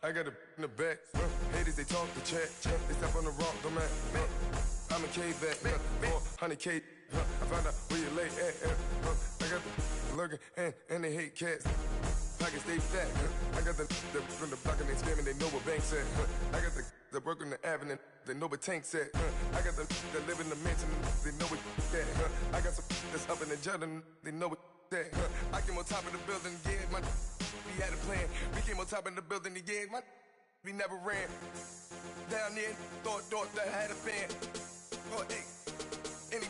I got it in the back. Haters, they talk the chat. They step on the rock, don't man. I'm a K-back. 400K. I found out where you lay at. I got the lurking and they hate cats. Pockets stay fat. I got the from the block and they screaming, they know what banks at. I got the work on the avenue, they know what tanks at. I got the live in the mansion, they know what that. I got some that's up in the jutting, they know what that. I came on top of the building, yeah, my we had a plan. We came on top of the building, yeah, my we never ran. Down there, thought that I had a fan. Oh, hey, any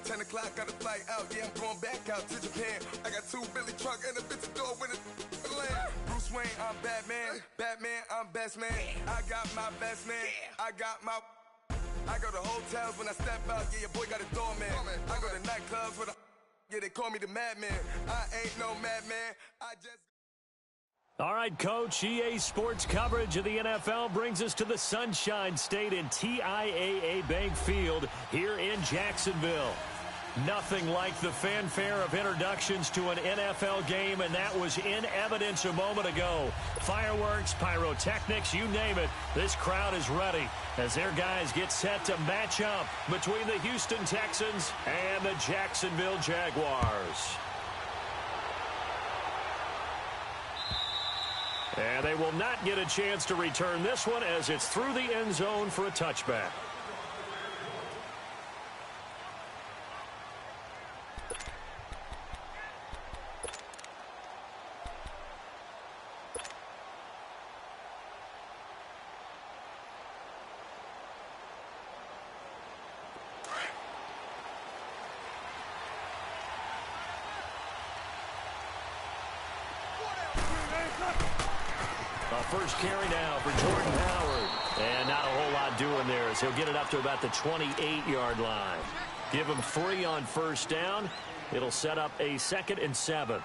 10 o'clock, got a flight out, yeah, I'm going back out to Japan. I got 2 Billy truck and a bitch door with a land. Bruce Wayne, I'm Batman. Batman, I'm best man. I got my best man. I got my... I go to hotels when I step out, yeah, your boy got a doorman. I go to nightclubs with a... Yeah, they call me the madman. I ain't no madman. I just... All right, Coach, EA Sports coverage of the NFL brings us to the Sunshine State in TIAA Bank Field here in Jacksonville. Nothing like the fanfare of introductions to an NFL game, and that was in evidence a moment ago. Fireworks, pyrotechnics, you name it, this crowd is ready as their guys get set to match up between the Houston Texans and the Jacksonville Jaguars. And they will not get a chance to return this one as it's through the end zone for a touchback. First carry now for Jordan Howard. And not a whole lot doing there as he'll get it up to about the 28-yard line. Give him 3 on first down. It'll set up a 2nd and 7.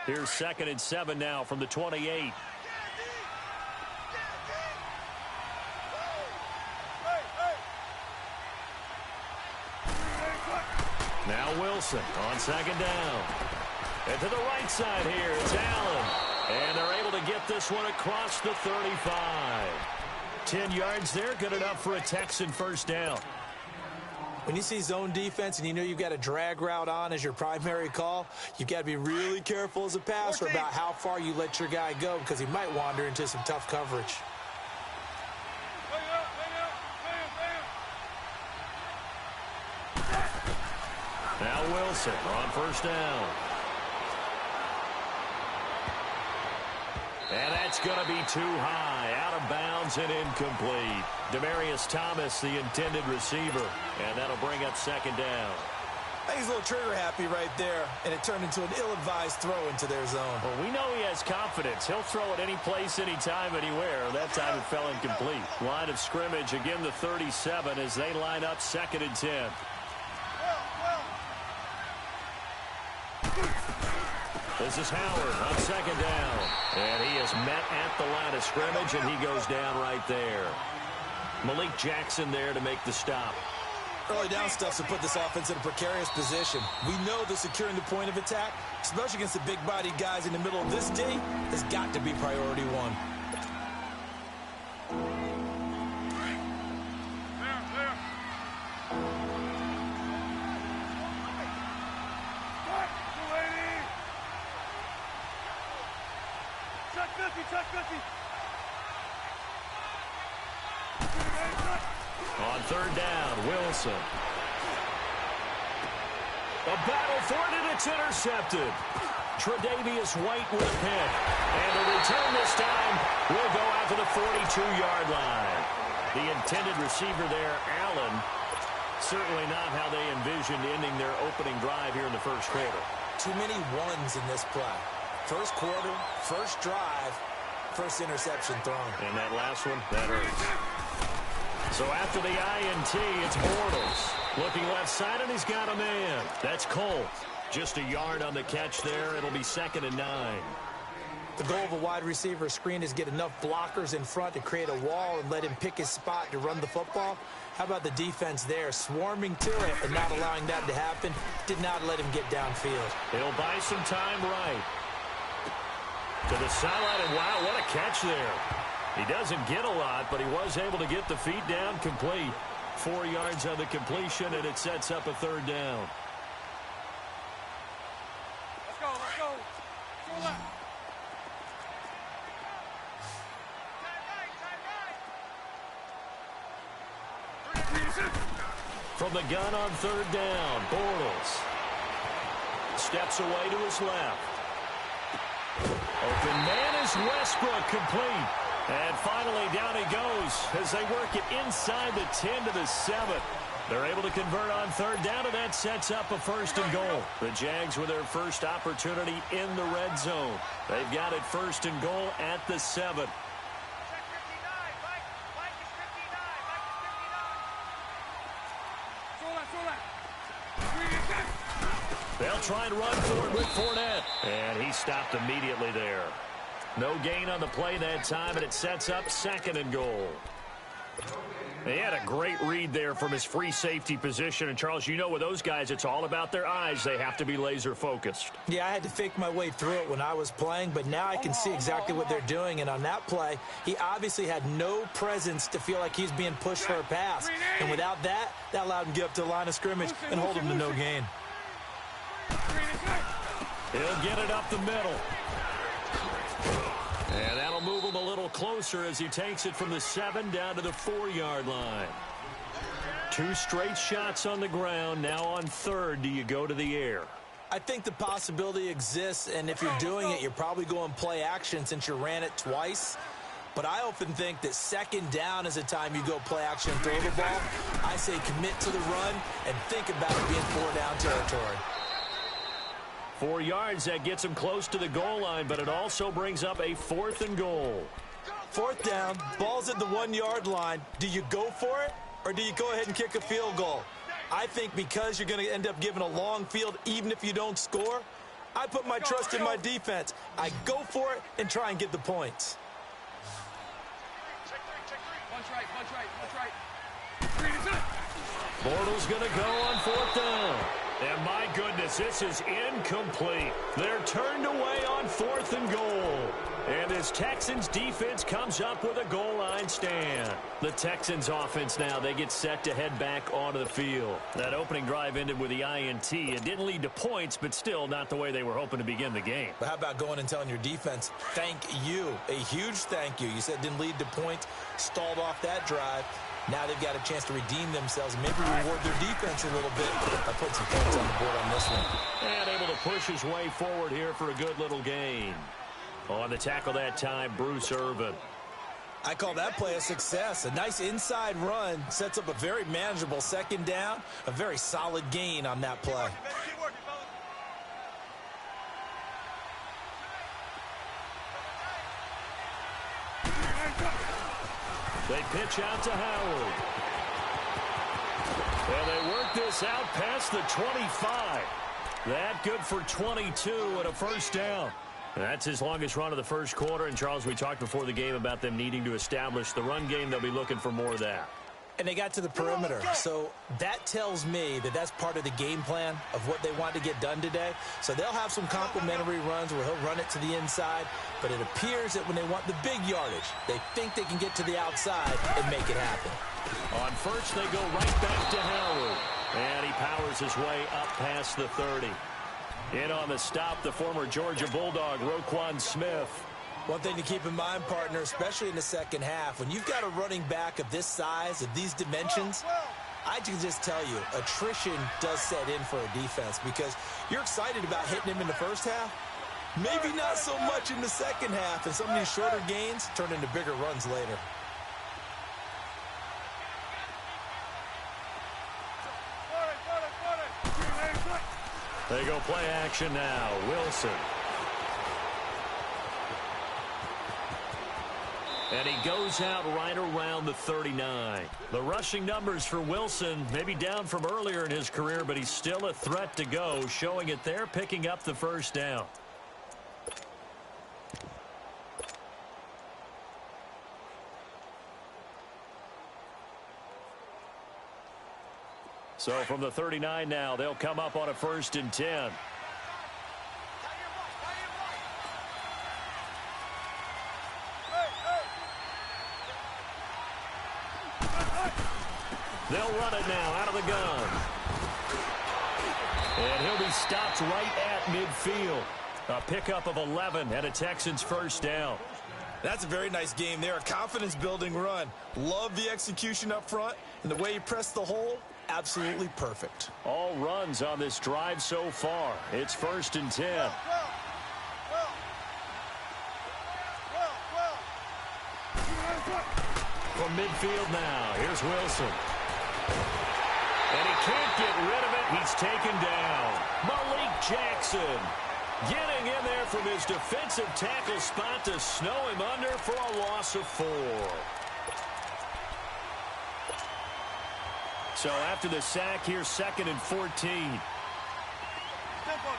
Here's 2nd and 7 now from the 28. Now Wilson on 2nd down. And to the right side here, it's Allen. And they're able to get this one across the 35. 10 yards there, good enough for a Texan first down. When you see zone defense and you know you've got a drag route on as your primary call, you've got to be really careful as a passer about how far you let your guy go because he might wander into some tough coverage. Now Wilson on first down. And that's going to be too high, out of bounds and incomplete. Demaryius Thomas, the intended receiver, and that'll bring up 2nd down. I think he's a little trigger happy right there, and it turned into an ill-advised throw into their zone. Well, we know he has confidence. He'll throw it any place, anytime, anywhere. That time it fell incomplete. Line of scrimmage, again the 37 as they line up 2nd and 10. This is Howard on 2nd down. And he is met at the line of scrimmage, and he goes down right there. Malik Jackson there to make the stop. Early down stuff to put this offense in a precarious position. We know that securing the point of attack, especially against the big-bodied guys in the middle of this D, has got to be priority one. On 3rd down, Wilson. A battle for it, and it's intercepted. Tre'Davious White with a pick. And the return this time will go out to the 42-yard line. The intended receiver there, Allen, certainly not how they envisioned ending their opening drive here in the first quarter. Too many ones in this play. First quarter, first drive, first interception thrown. And that last one, that hurts. So after the INT, it's Bortles. Looking left side, and he's got a man. That's Cole. Just a yard on the catch there. It'll be 2nd and 9. The goal of a wide receiver screen is get enough blockers in front to create a wall and let him pick his spot to run the football. How about the defense there, swarming to it and not allowing that to happen? Did not let him get downfield. He'll buy some time right. To the sideline, and wow, what a catch there. He doesn't get a lot, but he was able to get the feet down complete. 4 yards on the completion, and it sets up a third down. Let's go, let's go. Go left. From the gun on third down, Bortles steps away to his left. Open man is Westbrook, complete. And finally down he goes as they work it inside the 10 to the 7. They're able to convert on third down, and that sets up a first and goal. The Jags with their first opportunity in the red zone. They've got it first and goal at the 7. They'll try and run forward with Fournette. And he stopped immediately there. No gain on the play that time, and it sets up second and goal. He had a great read there from his free safety position. And, Charles, you know with those guys, it's all about their eyes. They have to be laser-focused. Yeah, I had to fake my way through it when I was playing, but now I can see exactly what they're doing. And on that play, he obviously had no presence to feel like he's being pushed for a pass. And without that, that allowed him to get up to the line of scrimmage and hold him to no gain. He'll get it up the middle. And that'll move him a little closer as he takes it from the 7 down to the 4-yard line. 2 straight shots on the ground. Now on third, do you go to the air? I think the possibility exists, and if you're doing it, you're probably going play action since you ran it twice. But I often think that second down is the time you go play action and throw the ball. I say commit to the run and think about it being 4-down territory. 4 yards, that gets him close to the goal line, but it also brings up a 4th and goal. 4th down, ball's at the 1-yard line. Do you go for it, or do you go ahead and kick a field goal? I think because you're going to end up giving a long field, even if you don't score, I put my trust in my defense. I go for it and try and get the points. Bortles going to go on 4th down. And my goodness, this is incomplete. They're turned away on 4th and goal. And this Texans defense comes up with a goal line stand. The Texans offense now, they get set to head back onto the field. That opening drive ended with the INT. It didn't lead to points, but still not the way they were hoping to begin the game. But how about going and telling your defense, thank you, a huge thank you. You said it didn't lead to points, stalled off that drive. Now they've got a chance to redeem themselves and maybe reward their defense a little bit by putting some points on the board on this one. And able to push his way forward here for a good little gain. On the tackle that time, Bruce Irvin. I call that play a success. A nice inside run sets up a very manageable second down, a very solid gain on that play. They pitch out to Howard. And they work this out past the 25. That good for 22 and a first down. That's his longest run of the first quarter. And, Charles, we talked before the game about them needing to establish the run game. They'll be looking for more of that. And they got to the perimeter. So that tells me that that's part of the game plan of what they want to get done today. So they'll have some complimentary runs where he'll run it to the inside. But it appears that when they want the big yardage, they think they can get to the outside and make it happen. On first, they go right back to Howard. And he powers his way up past the 30. In on the stop, the former Georgia Bulldog, Roquan Smith. One thing to keep in mind, partner, especially in the second half, when you've got a running back of this size, of these dimensions, I can just tell you, attrition does set in for a defense because you're excited about hitting him in the first half. Maybe not so much in the second half, and some of these shorter gains turn into bigger runs later. They go play action now. Wilson. And he goes out right around the 39. The rushing numbers for Wilson maybe down from earlier in his career, but he's still a threat to go, showing it there, picking up the first down. So from the 39 now, they'll come up on a 1st and 10. They'll run it now out of the gun. And he'll be stopped right at midfield. A pickup of 11 and a Texans 1st down. That's a very nice game there. A confidence-building run. Love the execution up front. And the way he pressed the hole, absolutely perfect. All runs on this drive so far. It's 1st and 10. From midfield now, here's Wilson. And he can't get rid of it. He's taken down. Malik Jackson getting in there from his defensive tackle spot to snow him under for a loss of 4. So after the sack, here's 2nd and 14. Tempo.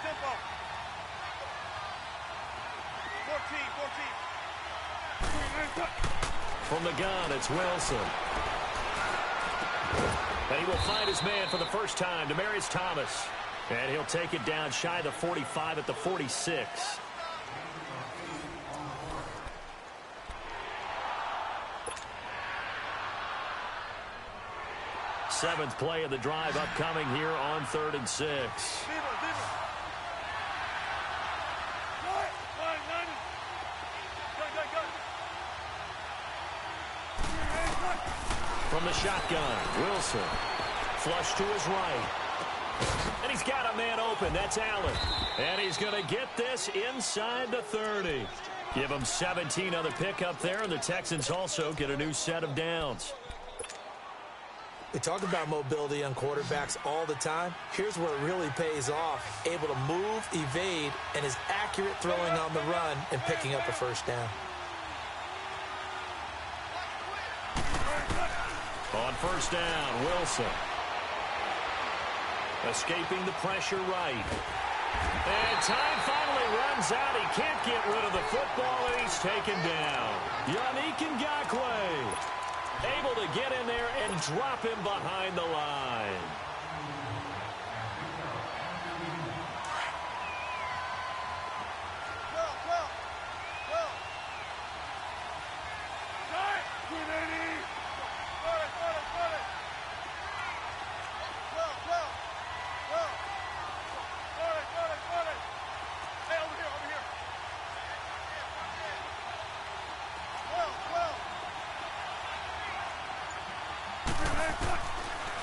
From the gun, it's Wilson. And he will find his man for the first time, Demaryius Thomas. And he'll take it down shy of the 45 at the 46. Seventh play of the drive upcoming here on 3rd and 6. From the shotgun, Wilson. Flush to his right. And he's got a man open. That's Allen. And he's going to get this inside the 30. Give him 17 on the pickup there, and the Texans also get a new set of downs. We talk about mobility on quarterbacks all the time. Here's where it really pays off. Able to move, evade, and is accurate throwing on the run and picking up a 1st down. On 1st down, Wilson. Escaping the pressure right. And time finally runs out. He can't get rid of the football, and he's taken down. Yannick Ngakoue able to get in there and drop him behind the line.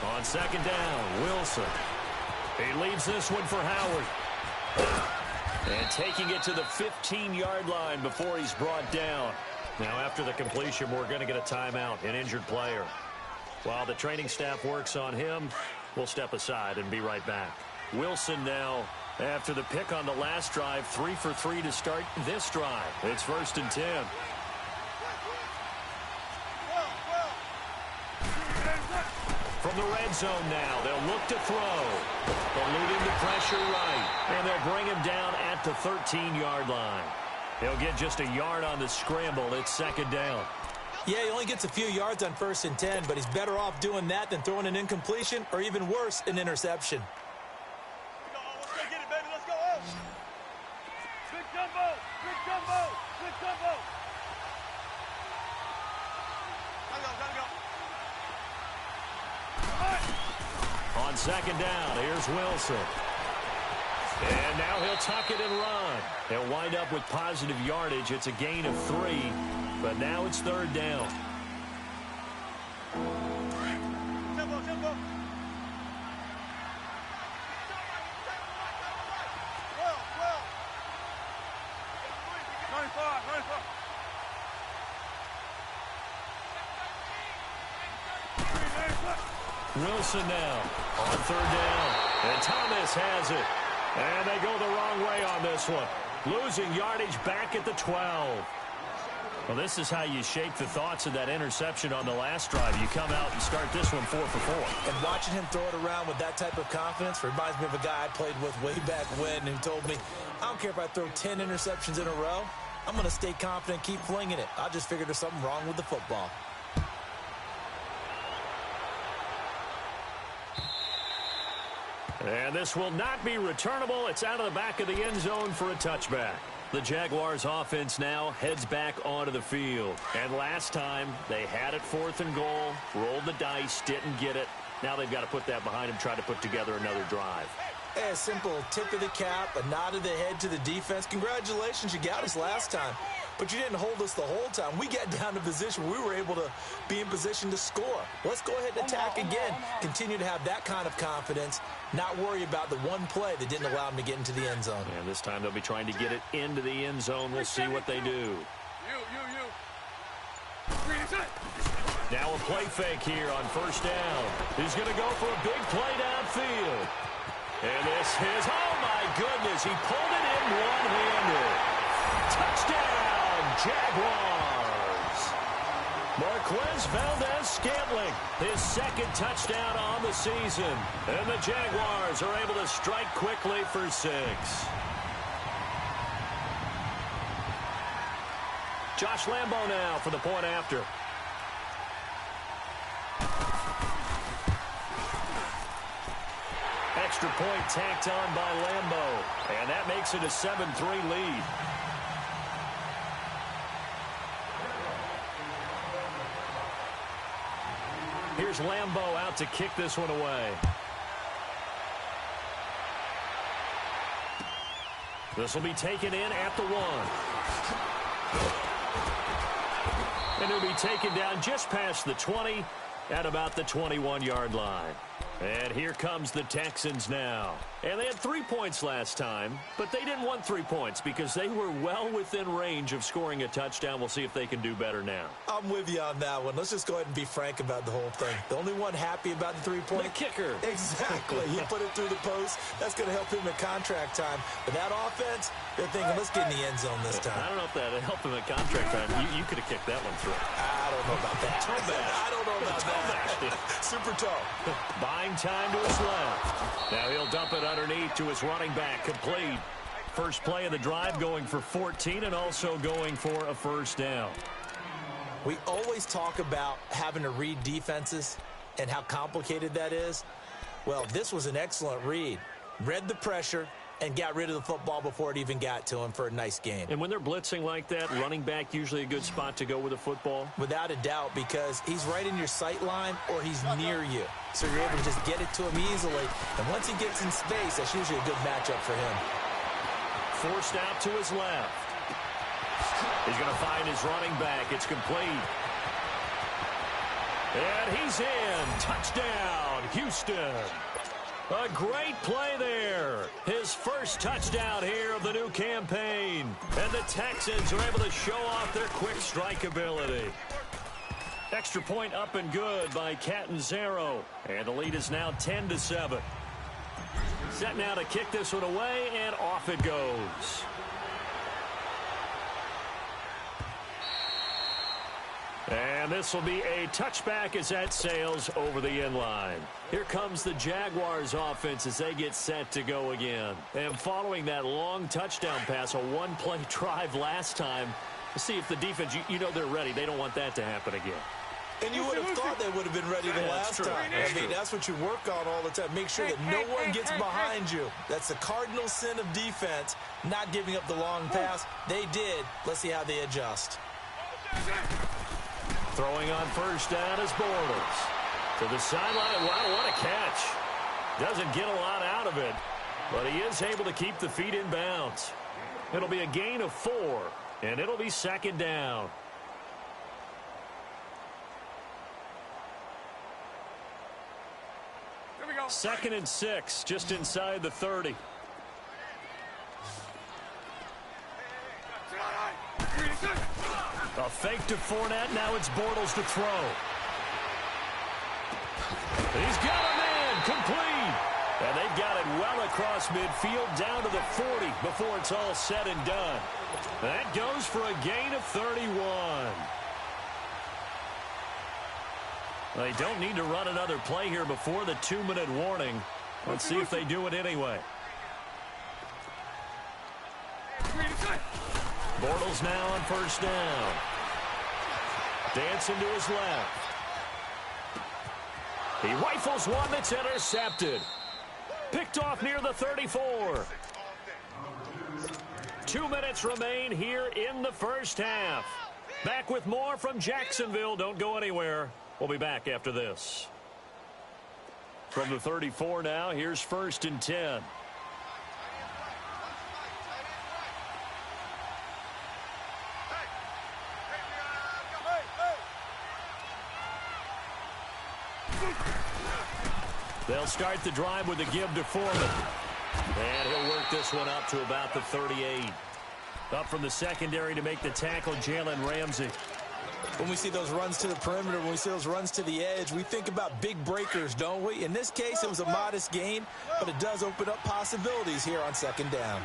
On 2nd down, Wilson. He leaves this one for Howard. And taking it to the 15-yard line before he's brought down. Now, after the completion, we're going to get a timeout, an injured player. While the training staff works on him, we'll step aside and be right back. Wilson now, after the pick on the last drive, 3 for 3 to start this drive. It's 1st and 10. From the red zone now, they'll look to throw. Eluding the pressure right, and they'll bring him down at the 13-yard line. He'll get just a yard on the scramble. It's 2nd down. Yeah, he only gets a few yards on 1st and 10, but he's better off doing that than throwing an incompletion or even worse, an interception. Let's go get it, baby. Let's go. Big jumbo. Big jumbo. Big jumbo. Gotta go. On 2nd down, here's Wilson. And now he'll tuck it and run. He'll wind up with positive yardage. It's a gain of 3, but now it's 3rd down. Tempo. Well. 95. Wilson now on 3rd down. And Thomas has it. And they go the wrong way on this one. Losing yardage back at the 12. Well, this is how you shake the thoughts of that interception on the last drive. You come out and start this one 4 for 4. And watching him throw it around with that type of confidence reminds me of a guy I played with way back when who told me, I don't care if I throw 10 interceptions in a row. I'm going to stay confident, keep flinging it. I just figured there's something wrong with the football. And this will not be returnable. It's out of the back of the end zone for a touchback. The Jaguars offense now heads back onto the field. And last time, they had it 4th and goal, rolled the dice, didn't get it. Now they've got to put that behind them, try to put together another drive. A simple tip of the cap, a nod of the head to the defense. Congratulations, you got us last time. But you didn't hold us the whole time. We got down to position where we were able to be in position to score. Let's go ahead and attack again. Continue to have that kind of confidence. Not worry about the one play that didn't allow them to get into the end zone. And this time they'll be trying to get it into the end zone. We'll see what they do. Now a play fake here on 1st down. He's going to go for a big play downfield. And this is, oh my goodness, he pulled it in one-handed. Touchdown, Jaguars. Marquez Valdez-Scantling, his 2nd touchdown on the season. And the Jaguars are able to strike quickly for 6. Josh Lambo now for the point after. Extra point tacked on by Lambo. And that makes it a 7-3 lead. Here's Lambo out to kick this one away. This will be taken in at the 1. And it'll be taken down just past the 20 at about the 21-yard line. And here comes the Texans now. And they had 3 points last time, but they didn't want 3 points because they were well within range of scoring a touchdown. We'll see if they can do better now. I'm with you on that one. Let's just go ahead and be frank about the whole thing. The only one happy about the 3-point. The kicker. Exactly. He put it through the post. That's going to help him in contract time. But that offense, they're thinking, let's get in the end zone this time. I don't know if that helped him in contract time. You could have kicked that one through. I don't know about that. Toe bash. I don't know about that. Super toe. Buying time to his left. Now he'll dump it underneath to his running back. Complete. First play of the drive going for 14 and also going for a 1st down. We always talk about having to read defenses and how complicated that is. Well, this was an excellent read. Read the pressure and got rid of the football before it even got to him for a nice gain. And when they're blitzing like that, running back usually a good spot to go with the football? Without a doubt, because he's right in your sight line or he's near you. So you're able to just get it to him easily. And once he gets in space, that's usually a good matchup for him. Forced out to his left. He's going to find his running back. It's complete. And he's in. Touchdown, Houston. A great play there. His first touchdown here of the new campaign. And the Texans are able to show off their quick strike ability. Extra point up and good by Catanzaro. And the lead is now 10-7. Set now to kick this one away, and off it goes. And this will be a touchback as that sails over the end line. Here comes the Jaguars offense as they get set to go again. And following that long touchdown pass, a one-play drive last time, to see if the defense, you know they're ready. They don't want that to happen again. And you would have thought they would have been ready the last time. I mean, that's what you work on all the time. Make sure that no one gets behind you. That's the cardinal sin of defense, not giving up the long pass. They did. Let's see how they adjust. Throwing on first down is Bortles. To the sideline. Wow, what a catch. Doesn't get a lot out of it, but he is able to keep the feet in bounds. It'll be a gain of 4, and it'll be 2nd down. Here we go. 2nd and 6, just inside the 30. A fake to Fournette. Now it's Bortles to throw. He's got a man. Complete. And they've got it well across midfield down to the 40 before it's all said and done. That goes for a gain of 31. They don't need to run another play here before the 2-minute warning. Let's see if they do it anyway. Bortles now on first down. Dancing to his left. He rifles one that's intercepted. Picked Picked off near the 34. 2 minutes remain here in the first half. Back with more from Jacksonville. Don't go anywhere. We'll be back after this. From the 34 now, here's 1st and 10. They'll start the drive with a give to Foreman. And he'll work this one up to about the 38. Up from the secondary to make the tackle, Jalen Ramsey. When we see those runs to the perimeter, when we see those runs to the edge, we think about big breakers, don't we? In this case, it was a modest gain, but it does open up possibilities here on 2nd down.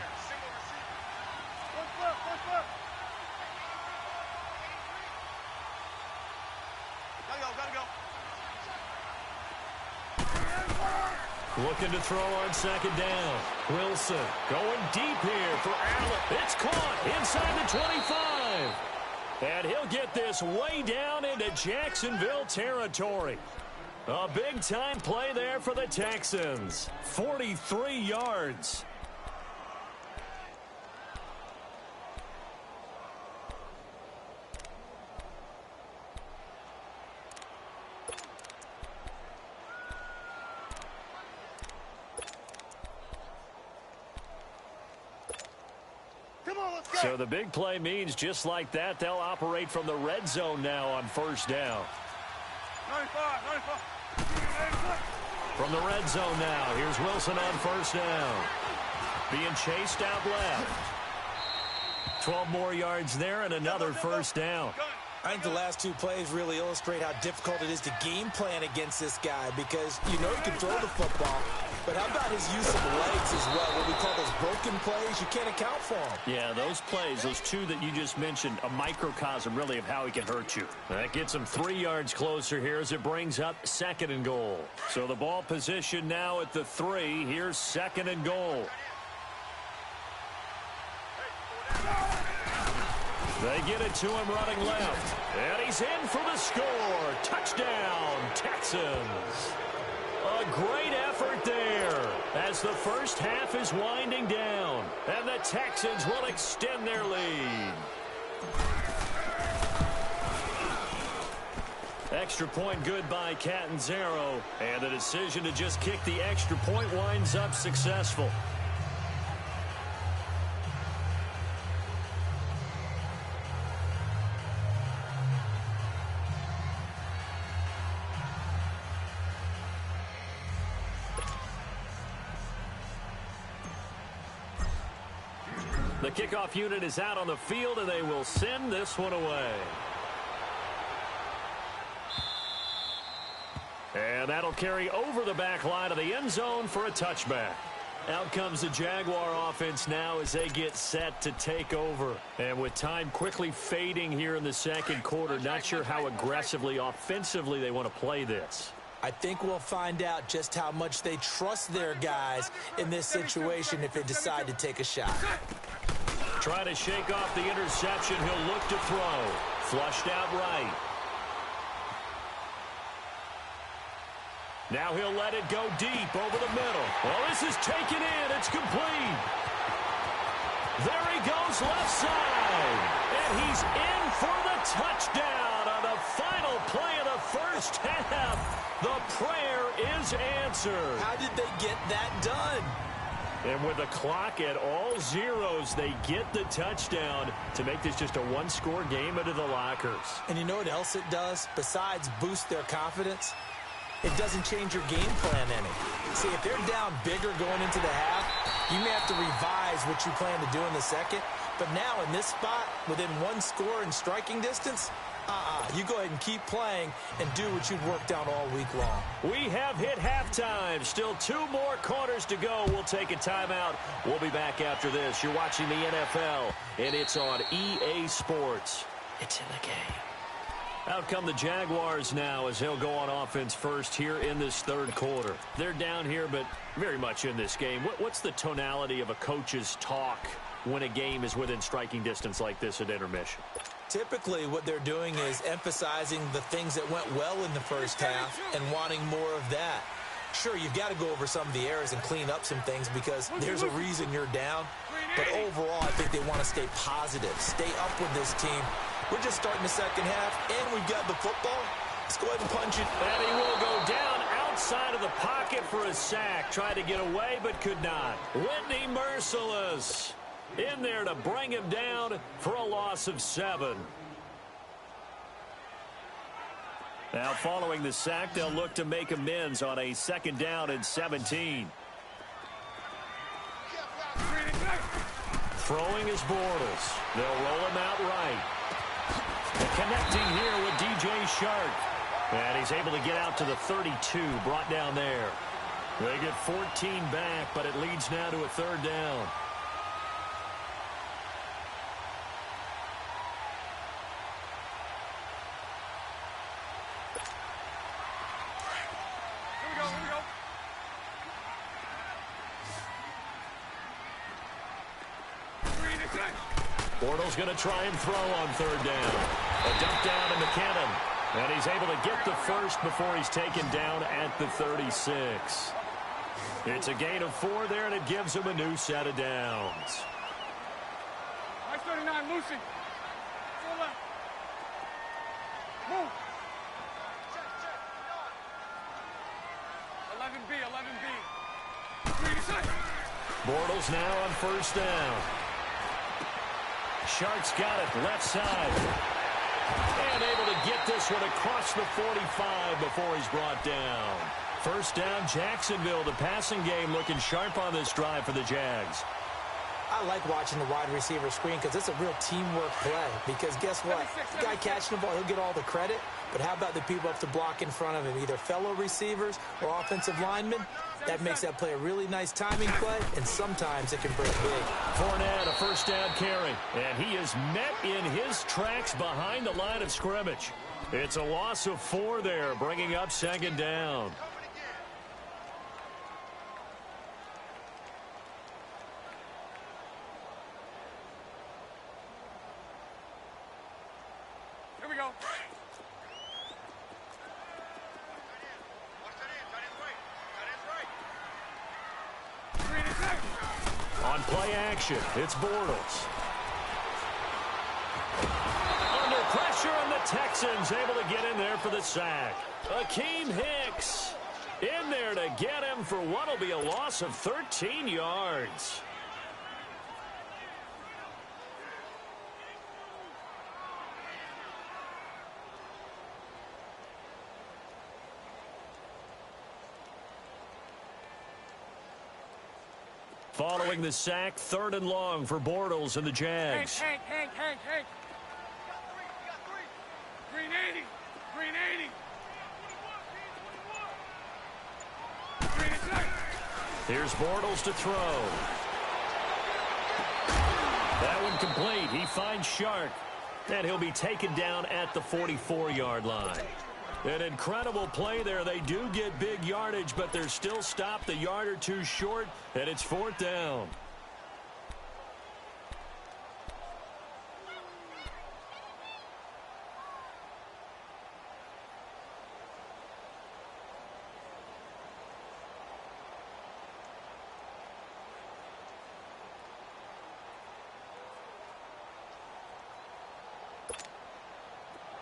Looking to throw on 2nd down. Wilson going deep here for Allen. It's caught inside the 25. And he'll get this way down into Jacksonville territory. A big-time play there for the Texans. 43 yards. So the big play means just like that, they'll operate from the red zone now on 1st down. 95. From the red zone now, here's Wilson on 1st down. Being chased out left. 12 more yards there and another 1st down. I think the last 2 plays really illustrate how difficult it is to game plan against this guy because you know he can throw the football, but how about his use of legs as well? What we call those broken plays, you can't account for them. Yeah, those plays, those 2 that you just mentioned, a microcosm really of how he can hurt you. That gets him 3 yards closer here as it brings up 2nd and goal. So the ball position now at the 3. Here's 2nd and goal. They get it to him running left. And he's in for the score. Touchdown, Texans. A great effort there as the first half is winding down. And the Texans will extend their lead. Extra point good by Catanzaro. And the decision to just kick the extra point winds up successful. The kickoff unit is out on the field, and they will send this one away. And that'll carry over the back line of the end zone for a touchback. Out comes the Jaguar offense now as they get set to take over. And with time quickly fading here in the 2nd quarter, not sure how aggressively, offensively they want to play this. I think we'll find out just how much they trust their guys in this situation if they decide to take a shot. Trying to shake off the interception. He'll look to throw. Flushed out right. Now he'll let it go deep over the middle. Well, this is taken in. It's complete. There he goes left side. And he's in for the touchdown on the final play of the first half. The prayer is answered. How did they get that done? And with the clock at all zeros, they get the touchdown to make this just a one-score game into the lockers. And you know what else it does? Besides boost their confidence, it doesn't change your game plan any. See, if they're down bigger going into the half, you may have to revise what you plan to do in the second. But now in this spot, within 1 score in striking distance, you go ahead and keep playing and do what you've worked out all week long. We have hit halftime. Still 2 more quarters to go. We'll take a timeout. We'll be back after this. You're watching the NFL, and it's on EA Sports. It's in the game. Out come the Jaguars now as they'll go on offense first here in this 3rd quarter. They're down here, but very much in this game. What's the tonality of a coach's talk when a game is within striking distance like this at intermission? Typically, what they're doing is emphasizing the things that went well in the first half and wanting more of that. Sure, you've got to go over some of the errors and clean up some things because there's a reason you're down. But overall, I think they want to stay positive, stay up with this team. We're just starting the second half, and we've got the football. Let's go ahead and punch it. And he will go down outside of the pocket for a sack. Tried to get away, but could not. Whitney Merciless in there to bring him down for a loss of 7. Now, following the sack, they'll look to make amends on a 2nd down and 17. Throwing is Bortles. They'll roll him out right. And connecting here with DJ Shark. And he's able to get out to the 32, brought down there. They get 14 back, but it leads now to a 3rd down. Bortles going to try and throw on 3rd down. A dump down to McKinnon. And he's able to get the first before he's taken down at the 36. It's a gain of 4 there, and it gives him a new set of downs. Nice 39, Lucy. Full left. Move. 11B. Bortles now on 1st down. Shark's got it left side. And able to get this one across the 45 before he's brought down. 1st down, Jacksonville. The passing game looking sharp on this drive for the Jags. I like watching the wide receiver screen because it's a real teamwork play. Because guess what? The guy catching the ball, he'll get all the credit. But how about the people up to block in front of him, either fellow receivers or offensive linemen? That makes that play a really nice timing play, and sometimes it can break big. Fournette, a 1st down carry. And he is met in his tracks behind the line of scrimmage. It's a loss of 4 there, bringing up 2nd down. Here we go. On play action, it's Bortles. Under pressure, and the Texans able to get in there for the sack. Akeem Hicks in there to get him for what will be a loss of 13 yards. Following the sack, 3rd and long for Bortles and the Jags. Hank. Green 80. Here's Bortles to throw. That one complete. He finds Shark. And he'll be taken down at the 44-yard line. An incredible play there. They do get big yardage, but they're still stopped a yard or 2 short, and it's 4th down.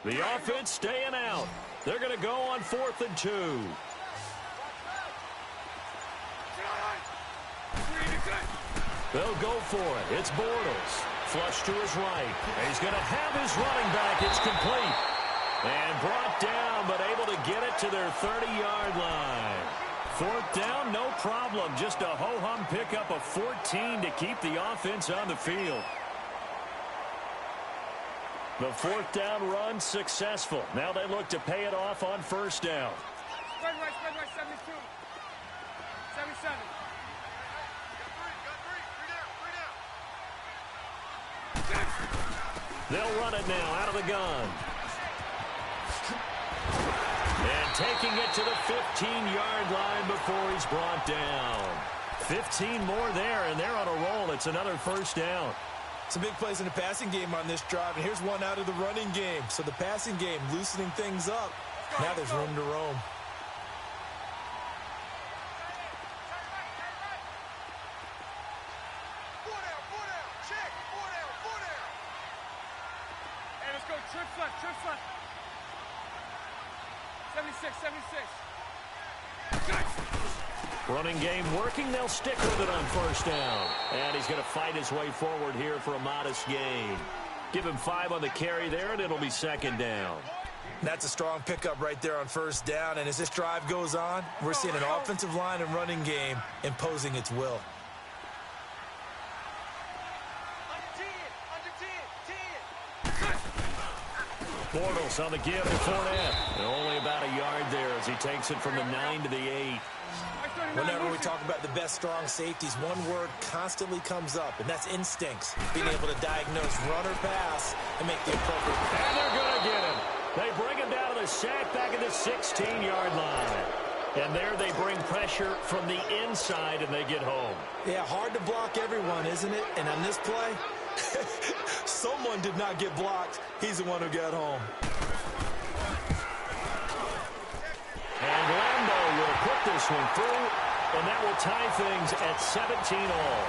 The offense staying out. They're going to go on 4th and 2. They'll go for it. It's Bortles. Flush to his right. He's going to have his running back. It's complete. And brought down, but able to get it to their 30-yard line. 4th down, no problem. Just a ho-hum pickup of 14 to keep the offense on the field. The 4th down run successful. Now they look to pay it off on 1st down. Spread right, 72. 77. They'll run it now out of the gun. And taking it to the 15-yard line before he's brought down. 15 more there, and they're on a roll. It's another 1st down. Some big plays in the passing game on this drive, and here's one out of the running game. So the passing game loosening things up. Now there's room to roam. Trips left, trips left. 76, 76. Running game working. They'll stick with it on first down. And he's going to fight his way forward here for a modest gain. Give him 5 on the carry there, and it'll be second down. That's a strong pickup right there on first down. And as this drive goes on, we're seeing an offensive line and running game imposing its will. Bortles on the give to Fournette. And only about a yard there as he takes it from the 9 to the 8. Whenever we talk about the best strong safeties, one word constantly comes up, and that's instincts. Being able to diagnose run or pass and make the appropriate pass. And they're going to get him. They bring him down to the sack back at the 16-yard line. And there they bring pressure from the inside, and they get home. Yeah, hard to block everyone, isn't it? And on this play, someone did not get blocked. He's the one who got home. And Lambo will put this one through, and that will tie things at 17 all.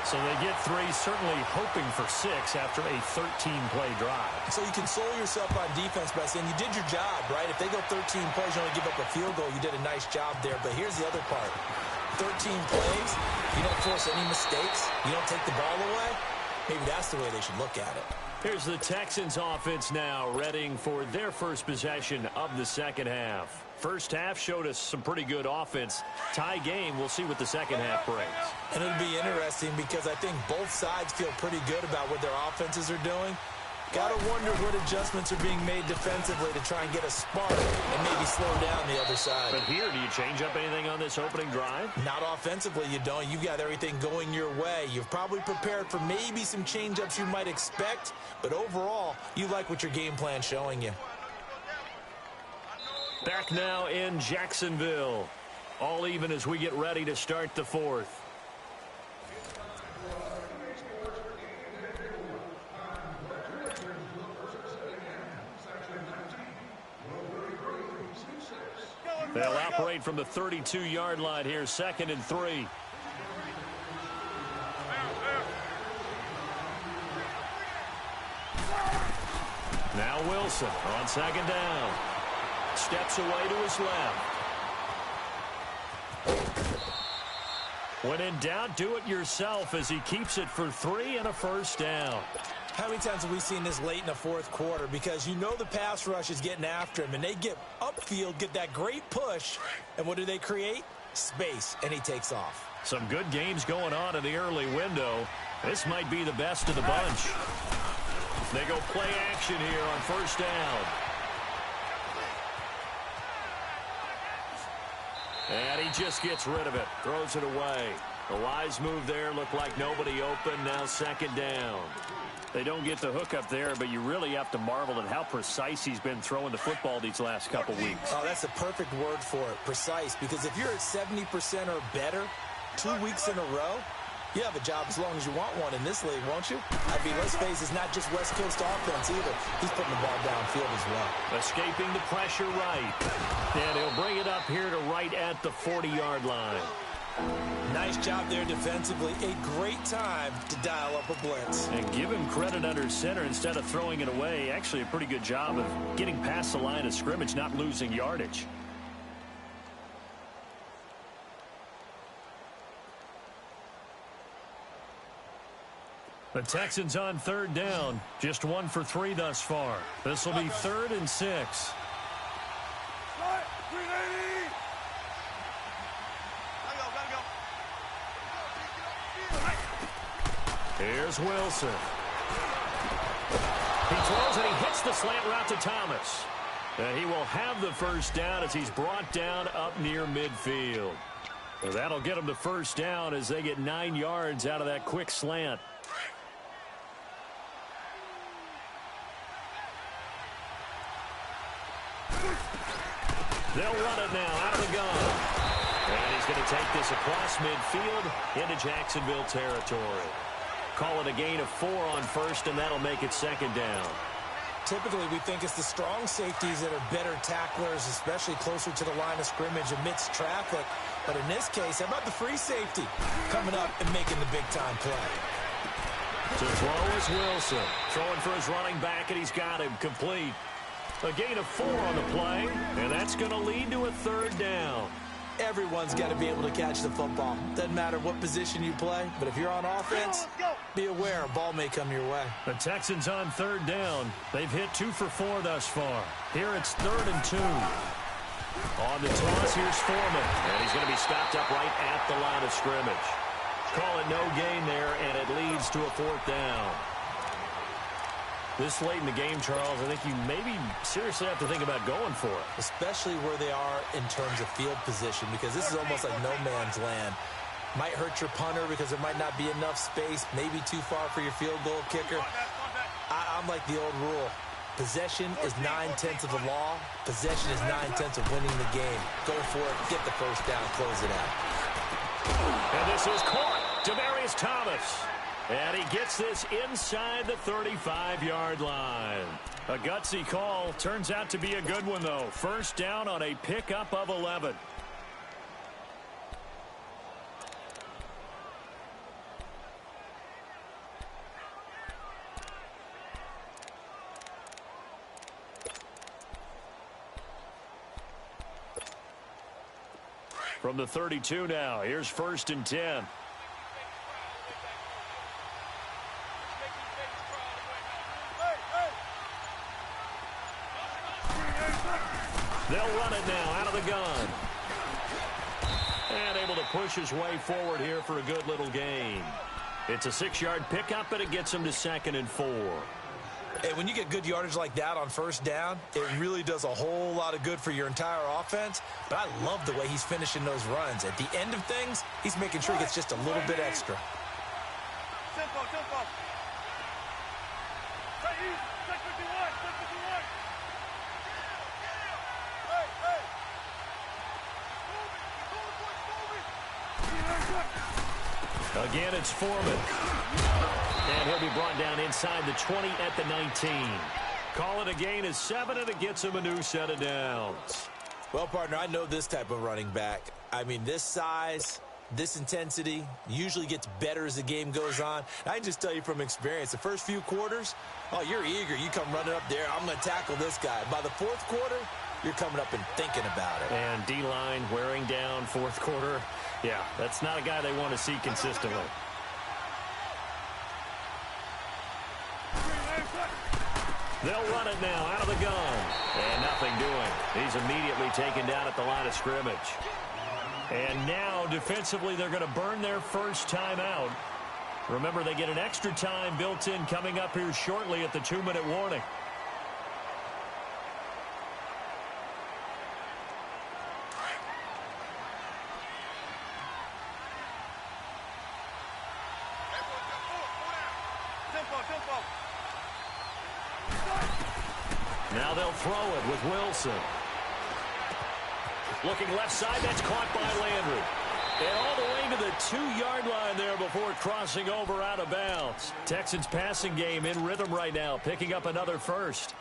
So they get 3, certainly hoping for 6 after a 13-play drive. So you console yourself on defense by saying you did your job, right? If they go 13 plays, you only give up a field goal, you did a nice job there. But here's the other part. 13 plays, you don't force any mistakes, you don't take the ball away. Maybe that's the way they should look at it. Here's the Texans offense now, readying for their first possession of the second half. First half showed us some pretty good offense. Tie game, we'll see what the second half brings. And it'll be interesting because I think both sides feel pretty good about what their offenses are doing. Got to wonder what adjustments are being made defensively to try and get a spark and maybe slow down the other side. But here, do you change up anything on this opening drive? Not offensively, you don't. You've got everything going your way. You've probably prepared for maybe some change-ups you might expect, but overall, you like what your game plan's showing you. Back now in Jacksonville. All even as we get ready to start the fourth. They'll operate from the 32-yard line here, 2nd and 3. Now Wilson on 2nd down. Steps away to his left. When in doubt, do it yourself as he keeps it for 3 and a first down. How many times have we seen this late in the fourth quarter? Because you know the pass rush is getting after him, and they get upfield, get that great push, and what do they create? Space, and he takes off. Some good games going on in the early window. This might be the best of the bunch. They go play action here on first down. And he just gets rid of it, throws it away. The wise move there, looked like nobody open, now 2nd down. They don't get the hook up there, but you really have to marvel at how precise he's been throwing the football these last couple weeks. Oh, that's a perfect word for it, precise, because if you're at 70% or better 2 weeks in a row, you have a job as long as you want one in this league, won't you? I mean, let's face it, it's not just West Coast offense either. He's putting the ball downfield as well. Escaping the pressure right. And he'll bring it up here to right at the 40-yard line. Nice job there defensively. A great time to dial up a blitz. And give him credit under center instead of throwing it away. Actually a pretty good job of getting past the line of scrimmage, not losing yardage. The Texans on 3rd down. Just 1 for 3 thus far. This will be 3rd and 6. Here's Wilson. He throws and he hits the slant route to Thomas. And he will have the first down as he's brought down up near midfield. And that'll get him the first down as they get 9 yards out of that quick slant. They'll run it now out of the gun. And he's going to take this across midfield into Jacksonville territory. Call it a gain of 4 on first, and that'll make it 2nd down. Typically, we think it's the strong safeties that are better tacklers, especially closer to the line of scrimmage amidst traffic. But in this case, how about the free safety coming up and making the big-time play? To throw is Wilson. Throwing for his running back, and he's got him complete. A gain of 4 on the play, and that's going to lead to a 3rd down. Everyone's got to be able to catch the football. Doesn't matter what position you play, but if you're on offense, be aware a ball may come your way. The Texans on 3rd down. They've hit 2 for 4 thus far. Here it's 3rd and 2. On the toss, here's Foreman, and he's going to be stopped up right at the line of scrimmage. Call it no gain there, and it leads to a 4th down. This late in the game, Charles, I think you maybe seriously have to think about going for it. Especially where they are in terms of field position, because this is almost like no man's land. Might hurt your punter because there might not be enough space, maybe too far for your field goal kicker. I'm like the old rule. Possession is 9/10 of the law. Possession is 9/10 of winning the game. Go for it, get the 1st down, close it out. And this is caught. Demaryius Thomas. And he gets this inside the 35-yard line. A gutsy call. Turns out to be a good one, though. 1st down on a pickup of 11. From the 32 now, here's 1st and 10. They'll run it now out of the gun. And able to push his way forward here for a good little gain. It's a 6-yard pickup, and it gets him to 2nd and 4. Hey, when you get good yardage like that on 1st down, it really does a whole lot of good for your entire offense. But I love the way he's finishing those runs. At the end of things, he's making sure he gets just a little bit extra. Tempo. Stay easy. Check 51. Hey. Move it. Again, it's Foreman. And he'll be brought down inside the 20 at the 19. Call it a gain of 7, and it gets him a new set of downs. Well, partner, I know this type of running back. I mean, this size, this intensity usually gets better as the game goes on. I can just tell you from experience, the first few quarters, oh, you're eager. You come running up there, I'm going to tackle this guy. By the 4th quarter, you're coming up and thinking about it. And D-line wearing down 4th quarter. Yeah, that's not a guy they want to see consistently. They'll run it now out of the gun. And nothing doing. He's immediately taken down at the line of scrimmage. And now, defensively, they're going to burn their 1st timeout. Remember, they get an extra time built in coming up here shortly at the 2-minute warning. Now they'll throw it with Wilson. Looking left side, that's caught by Landry. And all the way to the 2-yard line there before crossing over out of bounds. Texans passing game in rhythm right now, picking up another 1st.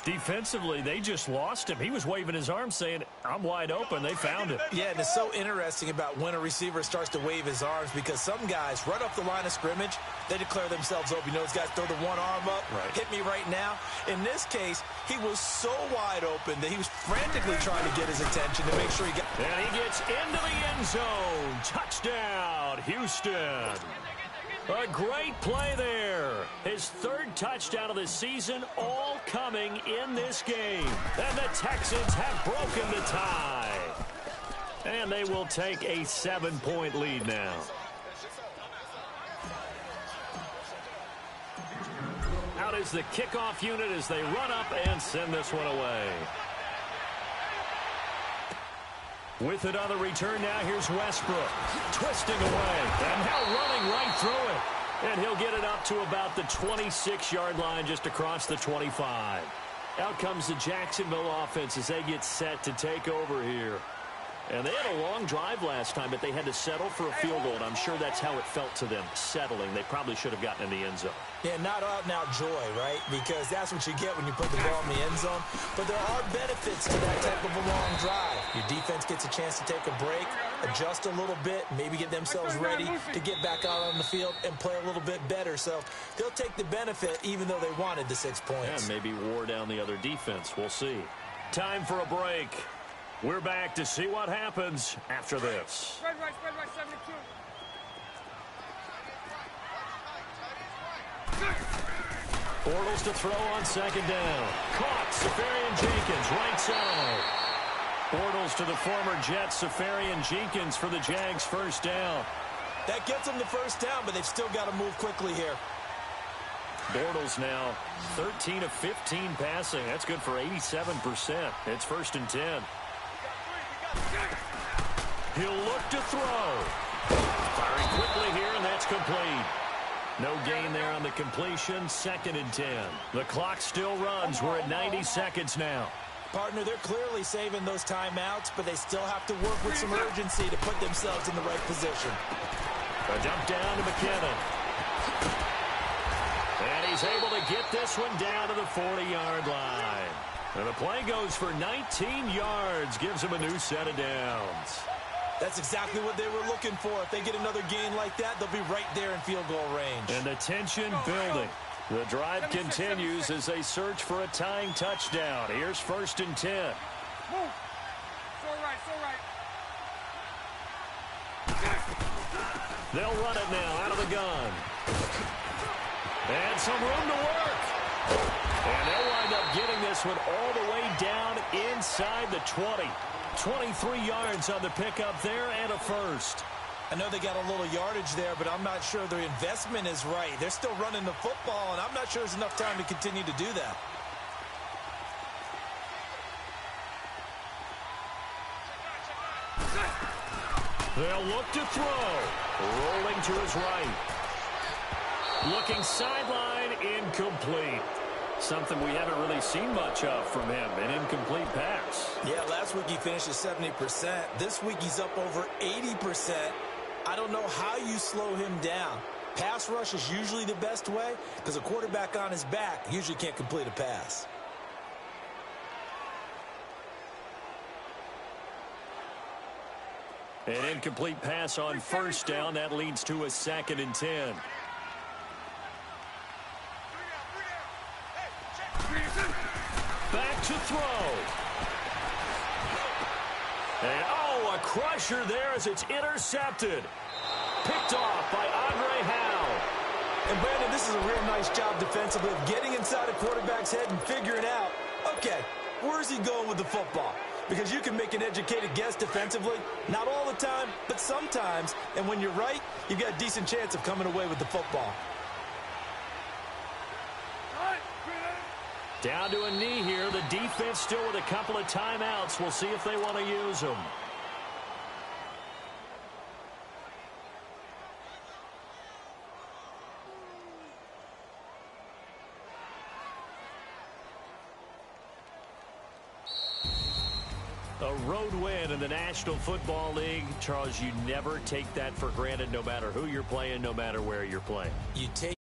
Defensively, they just lost him. He was waving his arms saying, I'm wide open. They found him. Yeah, and it's so interesting about when a receiver starts to wave his arms, because some guys, right off the line of scrimmage, they declare themselves open. You know, those guys throw the one arm up, hit me right now. In this case, he was so wide open that he was frantically trying to get his attention to make sure he got... And he gets into the end zone. Touchdown, Houston. A great play there. His 3rd touchdown of the season, all coming in this game. And the Texans have broken the tie. And they will take a 7-point lead now. Out is the kickoff unit as they run up and send this one away. With it on the return now, here's Westbrook. Twisting away, and now running right through it. And he'll get it up to about the 26-yard line, just across the 25. Out comes the Jacksonville offense as they get set to take over here. And they had a long drive last time, but they had to settle for a field goal, and I'm sure that's how it felt to them, settling. They probably should have gotten in the end zone. Yeah, not out-and-out joy, right? Because that's what you get when you put the ball in the end zone. But there are benefits to that type of a long drive. Your defense gets a chance to take a break, adjust a little bit, maybe get themselves ready to get back out on the field and play a little bit better. So they'll take the benefit even though they wanted the 6 points. And maybe wore down the other defense. We'll see. Time for a break. We're back to see what happens after this. Spread right, 72. Bortles to throw on second down. Caught. Safarian-Jenkins, right side. Bortles to the former Jet, Safarian-Jenkins for the Jags' first down. That gets them the first down, but they've still got to move quickly here. Bortles now 13 of 15 passing. That's good for 87%. It's 1st and 10. He'll look to throw. Firing quickly here, and that's complete. No gain there on the completion. 2nd and 10. The clock still runs. We're at 90 seconds now. Partner, they're clearly saving those timeouts, but they still have to work with some urgency to put themselves in the right position. A dump down to McKinnon. And he's able to get this one down to the 40-yard line. And the play goes for 19 yards, gives him a new set of downs. That's exactly what they were looking for. If they get another gain like that, they'll be right there in field goal range. And the tension building. The drive continues as they search for a tying touchdown. Here's 1st and 10. Move. So right. They'll run it now out of the gun. And some room to work. And they'll wind up getting this one all the way down inside the 20. 23 yards on the pickup there and a first. I know they got a little yardage there, but I'm not sure their investment is right. They're still running the football, and I'm not sure there's enough time to continue to do that. They'll look to throw. Rolling to his right. Looking sideline, incomplete. Something we haven't really seen much of from him, an incomplete pass. Yeah, last week he finished at 70%. This week he's up over 80%. I don't know how you slow him down. Pass rush is usually the best way because a quarterback on his back usually can't complete a pass. An incomplete pass on 1st down. That leads to a 2nd and 10. Back to throw. And, a crusher there as it's intercepted. Picked off by Andre Howe. And, Brandon, this is a real nice job defensively of getting inside a quarterback's head and figuring out, okay, where's he going with the football? Because you can make an educated guess defensively. Not all the time, but sometimes. And when you're right, you've got a decent chance of coming away with the football. Down to a knee here. The defense still with a couple of timeouts. We'll see if they want to use them. A road win in the National Football League. Charles, you never take that for granted no matter who you're playing, no matter where you're playing. You take